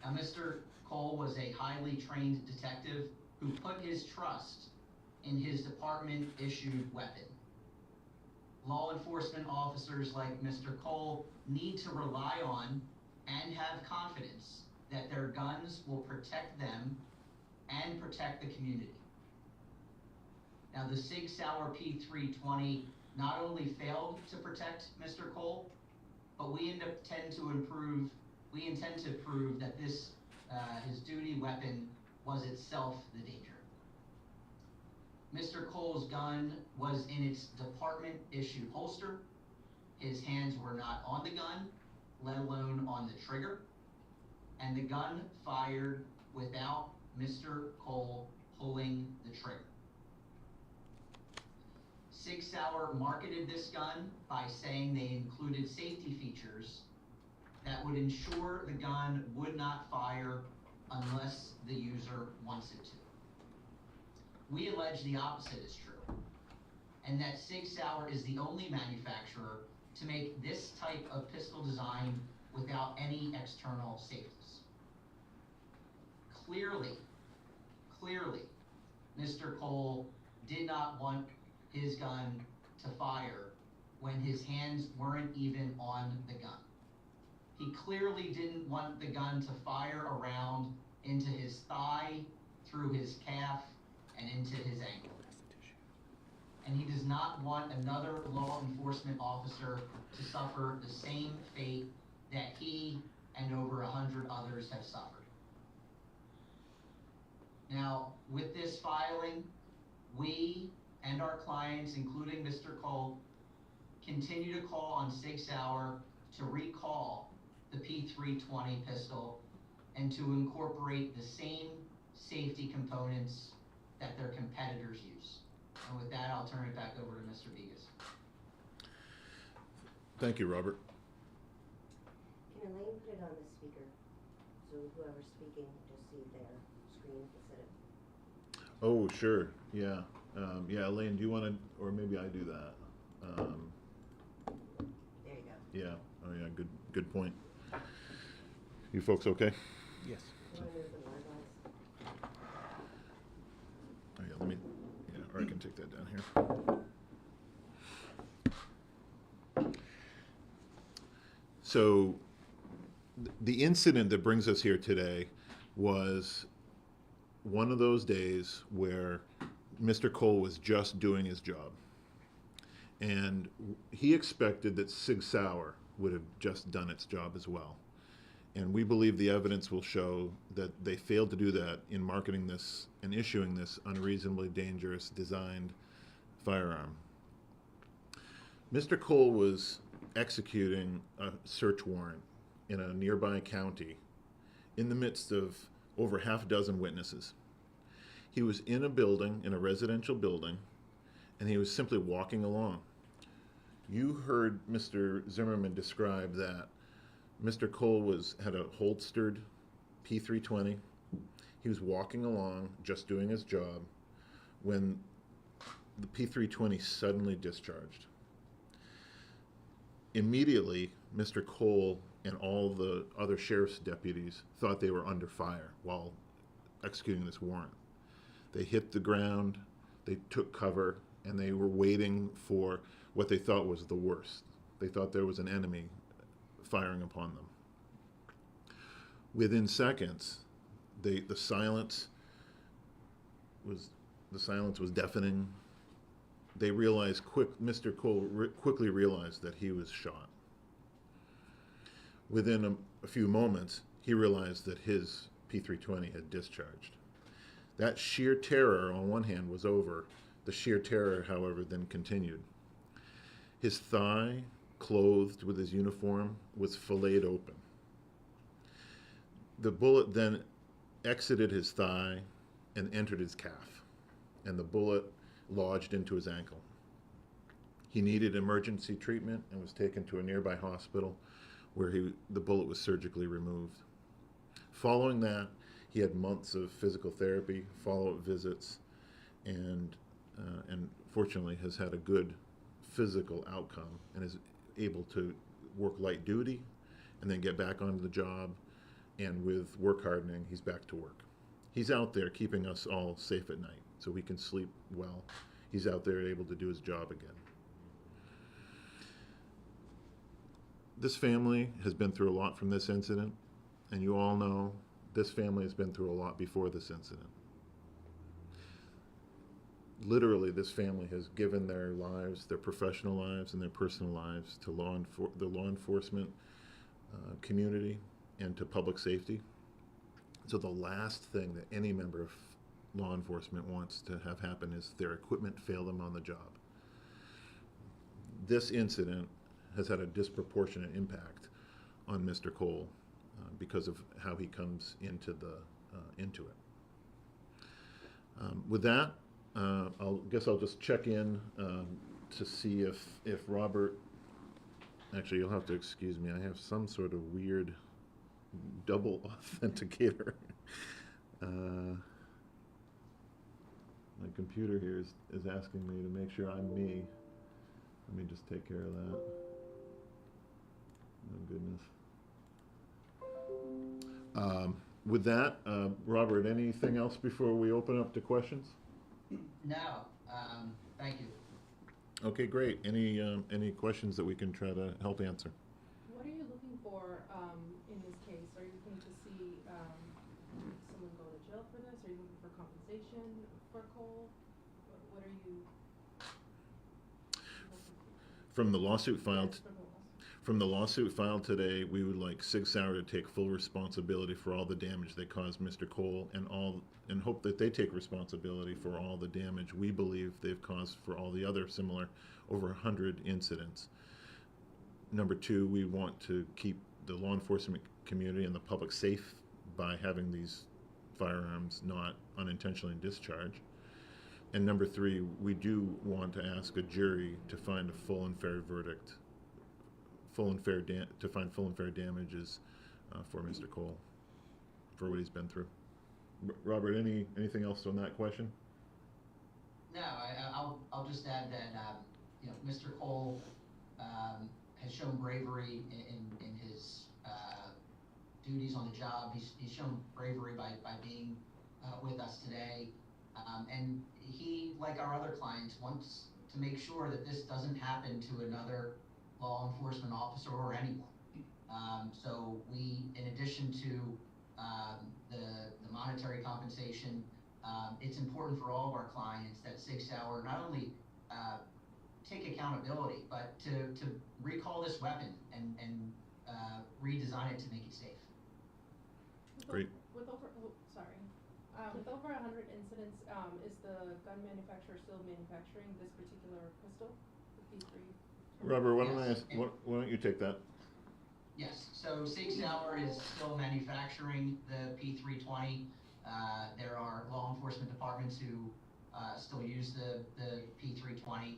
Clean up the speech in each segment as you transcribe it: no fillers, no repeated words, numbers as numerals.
Now, Mr. Cole was a highly trained detective who put his trust in his department-issued weapon. Law enforcement officers like Mr. Cole need to rely on and have confidence that their guns will protect them and protect the community. Now, the SIG Sauer P320 not only failed to protect Mr. Cole, but we intend to prove that this his duty weapon was itself the danger. Mr. Cole's gun was in its department-issued holster. His hands were not on the gun, let alone on the trigger, and the gun fired without Mr. Cole pulling the trigger. SIG Sauer marketed this gun by saying they included safety features that would ensure the gun would not fire unless the user wants it to. We allege the opposite is true, and that SIG Sauer is the only manufacturer to make this type of pistol design without any external safeties. Clearly, Mr. Cole did not want his gun to fire when his hands weren't even on the gun. He clearly didn't want the gun to fire around into his thigh, through his calf, and into his ankle. And he does not want another law enforcement officer to suffer the same fate that he and over 100 others have suffered. Now, with this filing, we and our clients, including Mr. Cole, continue to call on SIG Sauer to recall the P320 pistol and to incorporate the same safety components that their competitors use. And with that, I'll turn it back over to Mr. Vegas. Thank you, Robert. Can Elaine put it on the speaker so whoever's speaking just see their screen instead of... Oh, sure. Yeah. Yeah, Elaine, do you want to, or maybe I do that? There you go. Yeah. Oh, yeah. Good point. You folks okay? Yes. You want to move the line lines? Oh, yeah. Let me. Yeah. Or I can take that down here. So, the incident that brings us here today was one of those days where Mr. Cole was just doing his job. And he expected that SIG Sauer would have just done its job as well. And we believe the evidence will show that they failed to do that in marketing this and issuing this unreasonably dangerous designed firearm. Mr. Cole was executing a search warrant in a nearby county in the midst of over half a dozen witnesses. He was in a building, in a residential building, and he was simply walking along. You heard Mr. Zimmerman describe that Mr. Cole had a holstered P320. He was walking along, just doing his job, when the P320 suddenly discharged. Immediately, Mr. Cole and all the other sheriff's deputies thought they were under fire while executing this warrant. They hit the ground, they took cover, and they were waiting for what they thought was the worst. They thought there was an enemy firing upon them. Within seconds, the silence was deafening. They realized Mr. Cole quickly realized that he was shot. Within a few moments, he realized that his P320 had discharged. That sheer terror on one hand was over. The sheer terror, however, then continued. His thigh, clothed with his uniform, was filleted open. The bullet then exited his thigh and entered his calf, and the bullet lodged into his ankle. He needed emergency treatment and was taken to a nearby hospital where the bullet was surgically removed. Following that, he had months of physical therapy, follow-up visits, and fortunately has had a good physical outcome and is able to work light duty and then get back onto the job and with work hardening, he's back to work. He's out there keeping us all safe at night so we can sleep well. He's out there able to do his job again. This family has been through a lot from this incident, and you all know this family has been through a lot before this incident. Literally, this family has given their lives, their professional lives and their personal lives to the law enforcement community and to public safety. So the last thing that any member of law enforcement wants to have happen is their equipment fail them on the job. This incident has had a disproportionate impact on Mr. Cole because of how he comes into it. With that, I'll just check in to see if Robert. Actually, you'll have to excuse me. I have some sort of weird double authenticator. My computer here is asking me to make sure I'm me. Let me just take care of that. Oh, goodness. With that, Robert, anything else before we open up to questions? No, thank you. Okay, great. Any questions that we can try to help answer? What are you looking for in this case? Are you looking to see someone go to jail for this? Are you looking for compensation for Cole? What are you? From the lawsuit filed. Yes, for the lawsuit. From the lawsuit filed today, we would like SIG Sauer to take full responsibility for all the damage they caused Mr. Cole and hope that they take responsibility for all the damage we believe they've caused for all the other similar over 100 incidents. Number two, we want to keep the law enforcement community and the public safe by having these firearms not unintentionally discharged. And number three, we do want to ask a jury to find a full and fair verdict, to find full and fair damages for Mr. Cole for what he's been through. Robert, anything else on that question? No, I'll just add that Mr. Cole has shown bravery in his duties on the job. He's shown bravery by being with us today, and he, like our other clients, wants to make sure that this doesn't happen to another law enforcement officer or anyone. So we, in addition to the monetary compensation, it's important for all of our clients that SIG Sauer not only take accountability, but to recall this weapon and redesign it to make it safe. Great. With over 100 incidents, is the gun manufacturer still manufacturing this particular pistol, the P3? Robert, Yes. why don't you take that? Yes, so SIG Sauer is still manufacturing the P320. There are law enforcement departments who still use the P320,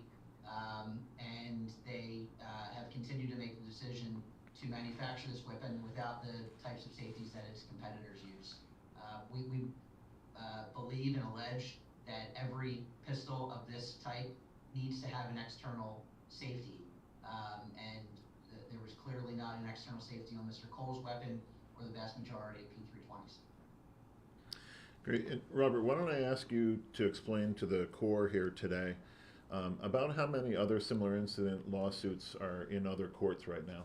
and they have continued to make the decision to manufacture this weapon without the types of safeties that its competitors use. We believe and allege that every pistol of this type needs to have an external safety, and there was clearly not an external safety on Mr. Cole's weapon or the vast majority of P320s. Great. And Robert, why don't I ask you to explain to the Corps here today about how many other similar incident lawsuits are in other courts right now?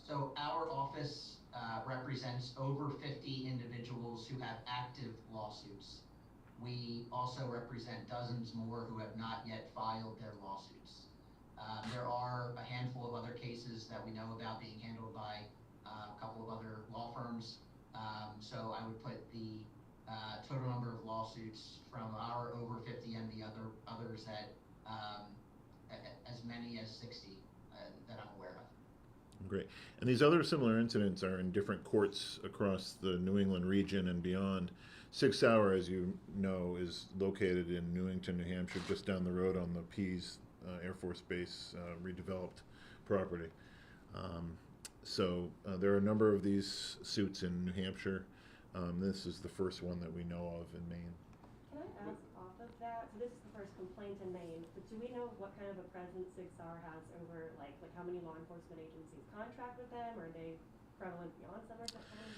So our office represents over 50 individuals who have active lawsuits. We also represent dozens more who have not yet filed their lawsuits. There are a handful of other cases that we know about being handled by a couple of other law firms. So I would put the total number of lawsuits from our over 50 and the others at as many as 60 that I'm aware of. Great. And these other similar incidents are in different courts across the New England region and beyond. SIG Sauer, as you know, is located in Newington, New Hampshire, just down the road on the Pease Air Force Base redeveloped property. So there are a number of these suits in New Hampshire. This is the first one that we know of in Maine. Can I ask off of that? So this is the first complaint in Maine, but do we know what kind of a presence SIG Sauer has over, like how many law enforcement agencies contract with them? Are they prevalent beyond Somerset County?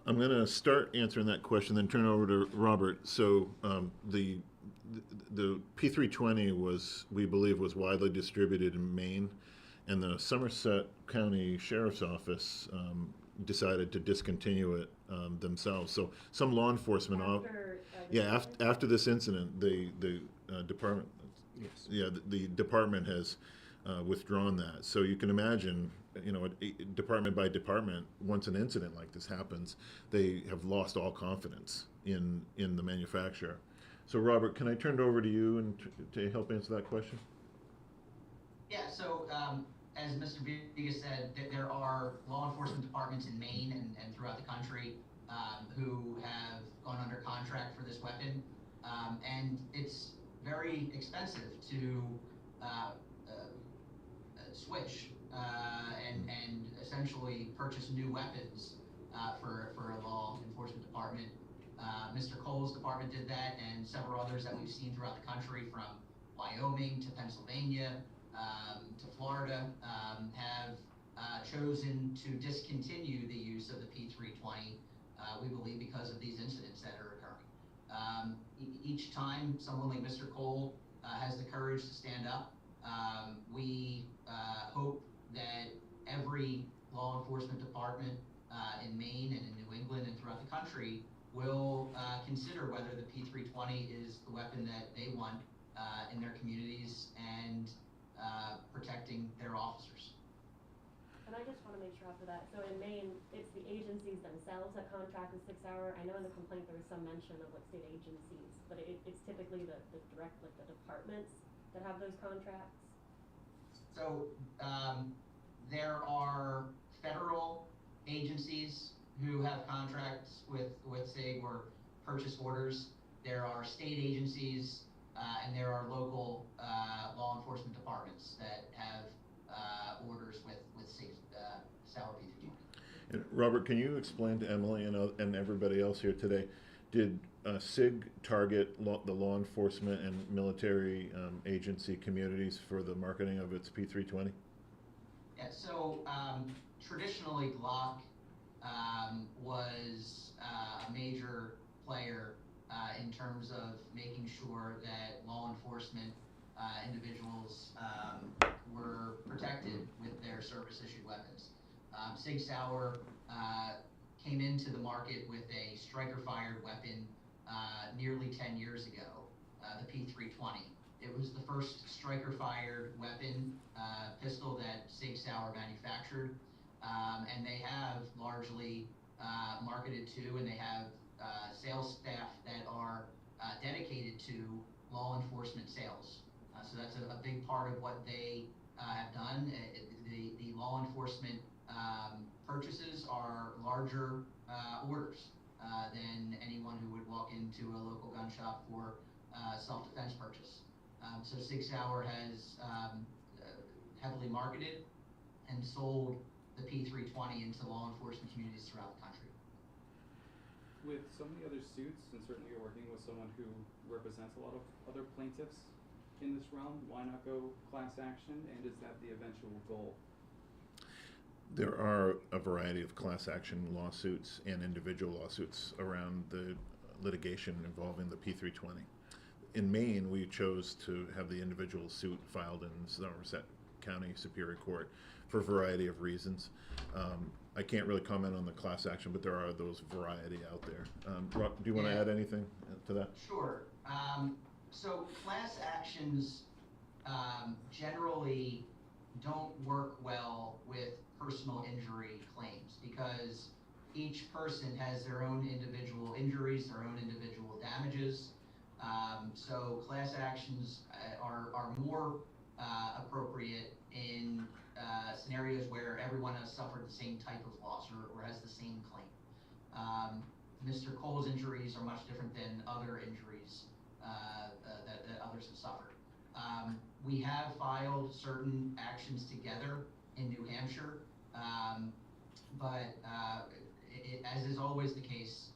Or? I'm going to start answering that question, then turn it over to Robert. So the P320 was, we believe, was widely distributed in Maine, and the Somerset County Sheriff's Office decided to discontinue it themselves. So some law enforcement, after this incident, the department, the department has withdrawn that. So you can imagine, department by department, once an incident like this happens, they have lost all confidence in the manufacturer. So Robert, can I turn it over to you and to help answer that question? Yeah, so as Mr. Vega said, there are law enforcement departments in Maine and throughout the country who have gone under contract for this weapon, and it's very expensive to switch and essentially purchase new weapons for a law enforcement department. Mr. Cole's department did that, and several others that we've seen throughout the country, from Wyoming to Pennsylvania to Florida, have chosen to discontinue the use of the P320, we believe because of these incidents that are occurring. Each time someone like Mr. Cole has the courage to stand up, we hope that every law enforcement department in Maine and in New England and throughout the country will consider whether the P320 is the weapon that they want in their communities and protecting their officers. And I just want to make sure after that, so in Maine, it's the agencies themselves that contract with SIG Sauer. I know in the complaint there was some mention of like state agencies, but it's typically the direct, like the departments that have those contracts. So there are federal agencies who have contracts with SIG or purchase orders. There are state agencies and there are local law enforcement departments that have orders with SIG Sauer P320. And Robert, can you explain to Emily and everybody else here today, did SIG target the law enforcement and military agency communities for the marketing of its P320? Yeah, so traditionally Glock was a major player in terms of making sure that law enforcement individuals were protected with their service-issued weapons. SIG Sauer came into the market with a striker-fired weapon nearly 10 years ago, the P320. It was the first striker-fired weapon pistol that SIG Sauer manufactured, and they have largely marketed to, and they have sales staff that are dedicated to law enforcement sales. So that's a big part of what they have done. The law enforcement purchases are larger orders than anyone who would walk into a local gun shop for self-defense purchase. So SIG Sauer has heavily marketed and sold the P320 into law enforcement communities throughout the country. With so many other suits, and certainly you're working with someone who represents a lot of other plaintiffs in this realm, why not go class action, and is that the eventual goal? There are a variety of class action lawsuits and individual lawsuits around the litigation involving the P320. In Maine, we chose to have the individual suit filed in Somerset County Superior Court for a variety of reasons. I can't really comment on the class action, but there are those variety out there. Rob, do you want to add anything to that? Sure. So class actions generally don't work well with personal injury claims because each person has their own individual injuries, their own individual damages. So class actions are more appropriate in scenarios where everyone has suffered the same type of loss or has the same claim. Mr. Cole's injuries are much different than other injuries that others have suffered. We have filed certain actions together in New Hampshire, but as is always the case,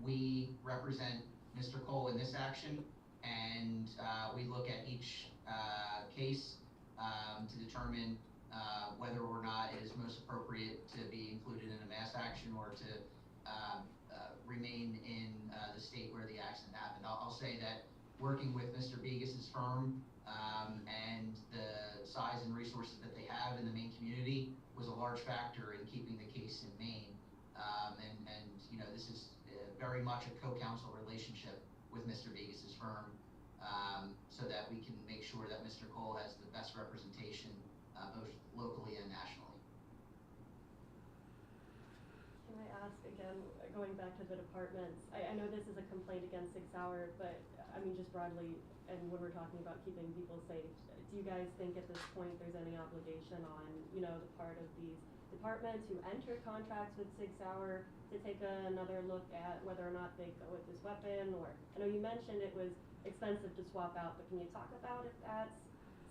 we represent Mr. Cole in this action, and we look at each case to determine whether or not it is most appropriate to be included in a mass action or to remain in the state where the accident happened. I'll say that working with Mr. Begas's firm and the size and resources that they have in the Maine community was a large factor in keeping the case in Maine. And you know, this is very much a co-counsel relationship with Mr. Begas's firm, so that we can make sure that Mr. Cole has the best representation both locally and nationally. Can I ask again, going back to the departments, I know this is a complaint against SIG Sauer, but I mean just broadly, and when we're talking about keeping people safe, do you guys think at this point there's any obligation on, you know, the part of these departments who enter contracts with SIG Sauer to take another look at whether or not they go with this weapon? Or I know you mentioned it was expensive to swap out, but can you talk about if that's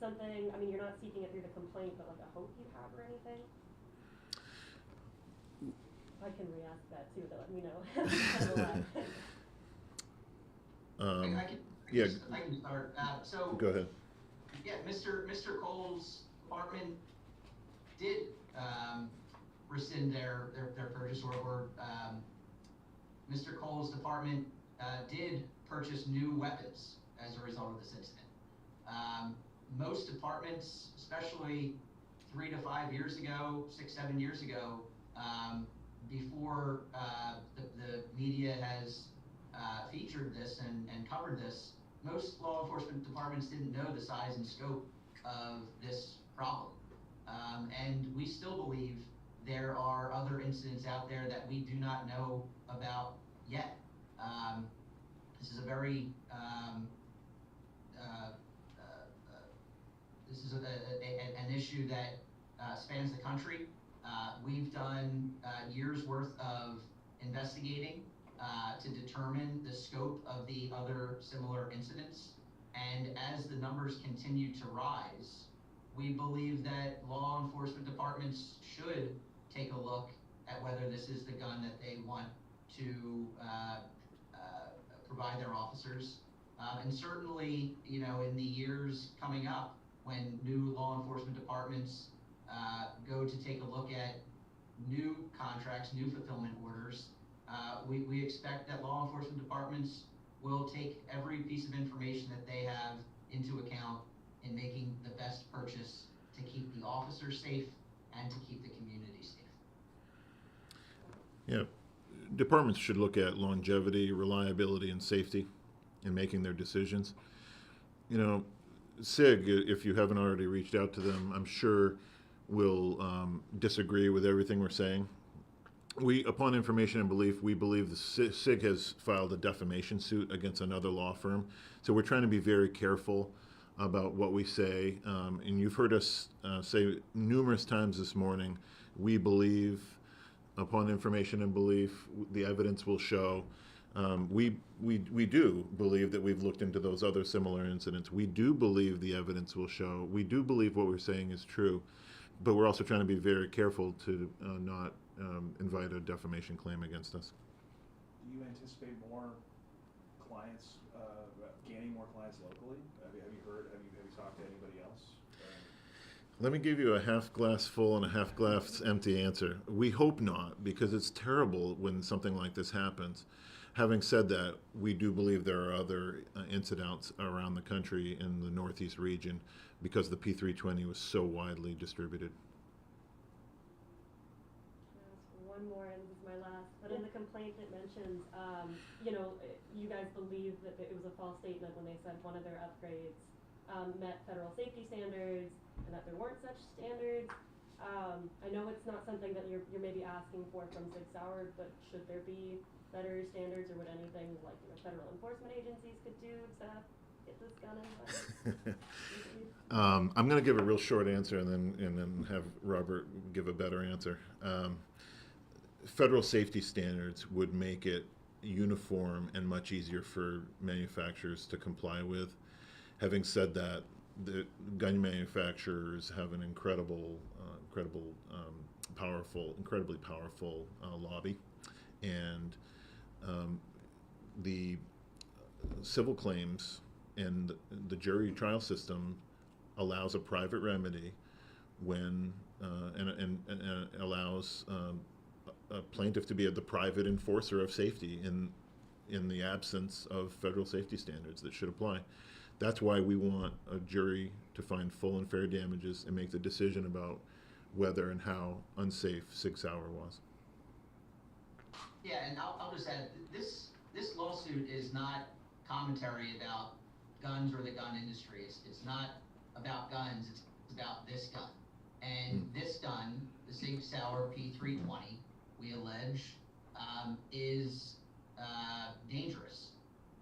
something, I mean, you're not seeking it through the complaint, but like a hope you have or anything? I can re-ask that too, though, let me know. I can start. So Go ahead. yeah, Mr. Cole's department did rescind their purchase order. Mr. Cole's department did purchase new weapons as a result of this incident. Most departments, especially 3 to 5 years ago, 6, 7 years ago, before the media has featured this and covered this, most law enforcement departments didn't know the size and scope of this problem. And we still believe there are other incidents out there that we do not know about yet. This is a very this is an issue that spans the country. We've done years worth of investigating to determine the scope of the other similar incidents. And as the numbers continue to rise, we believe that law enforcement departments should take a look at whether this is the gun that they want to provide their officers. And certainly, you know, in the years coming up, when new law enforcement departments go to take a look at new contracts, new fulfillment orders, we expect that law enforcement departments will take every piece of information that they have into account in making the best purchase to keep the officers safe and to keep the community safe. Yeah, departments should look at longevity, reliability, and safety in making their decisions. You know, SIG, if you haven't already reached out to them, I'm sure will disagree with everything we're saying. Upon information and belief, we believe the SIG has filed a defamation suit against another law firm. So we're trying to be very careful about what we say. And you've heard us say numerous times this morning, we believe, upon information and belief, the evidence will show. We do believe that we've looked into those other similar incidents. We do believe the evidence will show. We do believe what we're saying is true. But we're also trying to be very careful to not invite a defamation claim against us. Do you anticipate more clients, gaining more clients locally? Have you talked to anybody else? Let me give you a half glass full and a half glass empty answer. We hope not, because it's terrible when something like this happens. Having said that, we do believe there are other incidents around the country in the Northeast region because the P320 was so widely distributed. One more, and this is my last. But in the complaint, it mentions, you know, you guys believe that it was a false statement when they said one of their upgrades met federal safety standards, and that there weren't such standards. I know it's not something that you're maybe asking for from SIG Sauer, but should there be better standards, or would anything like, you know, federal enforcement agencies could do to get this gun in? I'm going to give a real short answer and then have Robert give a better answer. Federal safety standards would make it uniform and much easier for manufacturers to comply with. Having said that, the gun manufacturers have an incredibly powerful lobby, and the civil claims and the jury trial system allows a private remedy when, and allows a plaintiff to be the private enforcer of safety in the absence of federal safety standards that should apply. That's why we want a jury to find full and fair damages and make the decision about whether and how unsafe SIG Sauer was. Yeah, and I'll just add, this lawsuit is not commentary about guns or the gun industry. It's not about guns, it's about this gun. And this gun, the SIG Sauer P320, we allege, is dangerous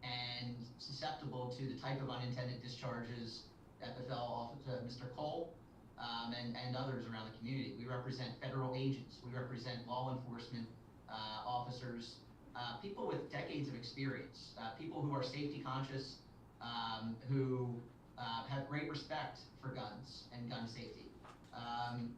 and susceptible to the type of unintended discharges that befell off to Mr. Cole and others around the community. We represent federal agents, we represent law enforcement officers, people with decades of experience, people who are safety conscious, who have great respect for guns and gun safety.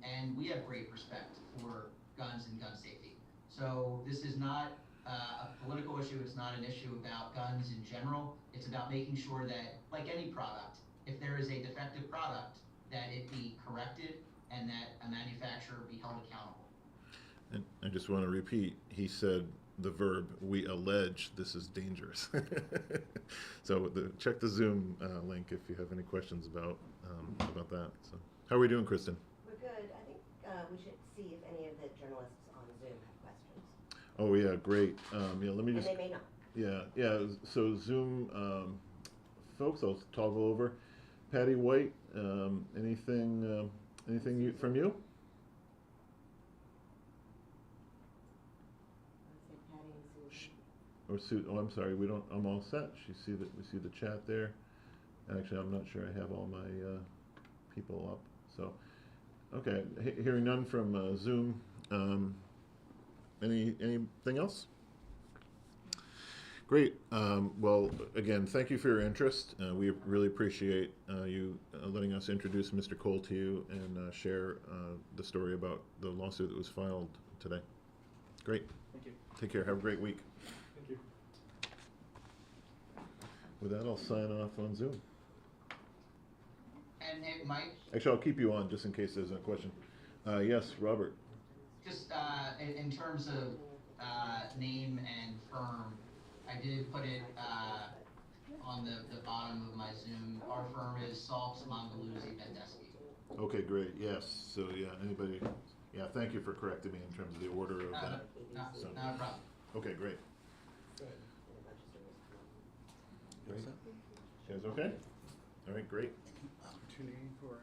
And we have great respect for guns and gun safety. So this is not a political issue, it's not an issue about guns in general. It's about making sure that, like any product, if there is a defective product, that it be corrected and that a manufacturer be held accountable. And I just want to repeat, he said the verb, we allege this is dangerous. So check the Zoom link if you have any questions about that. So, how are we doing, Kristen? We're good. I think we should see if any of the journalists on Zoom have questions. Oh yeah, great. Yeah, let me just. And they may not. Yeah. So Zoom, folks, I'll toggle over. Patty White, anything from you? I say Patty and Susan. Or Sue? Oh, I'm sorry. I'm all set. We see the chat there. Actually, I'm not sure I have all my people up. So, okay. Hearing none from Zoom. Anything else? Great. Well, again, thank you for your interest. We really appreciate you letting us introduce Mr. Cole to you and share the story about the lawsuit that was filed today. Great. Thank you. Take care. Have a great week. Thank you. With that, I'll sign off on Zoom. And hey, Mike, Actually, I'll keep you on just in case there's a question. Yes, Robert. just in terms of name and firm, I did put it on the bottom of my Zoom. Our firm is Salks, Mongoluzzi, Bendesky. Okay, great. Yes. So yeah, anybody? Yeah, thank you for correcting me in terms of the order of that. Not So- a problem. Okay, great. And a bunch of journalists come up. Great. You guys okay? All right, great. Opportunity for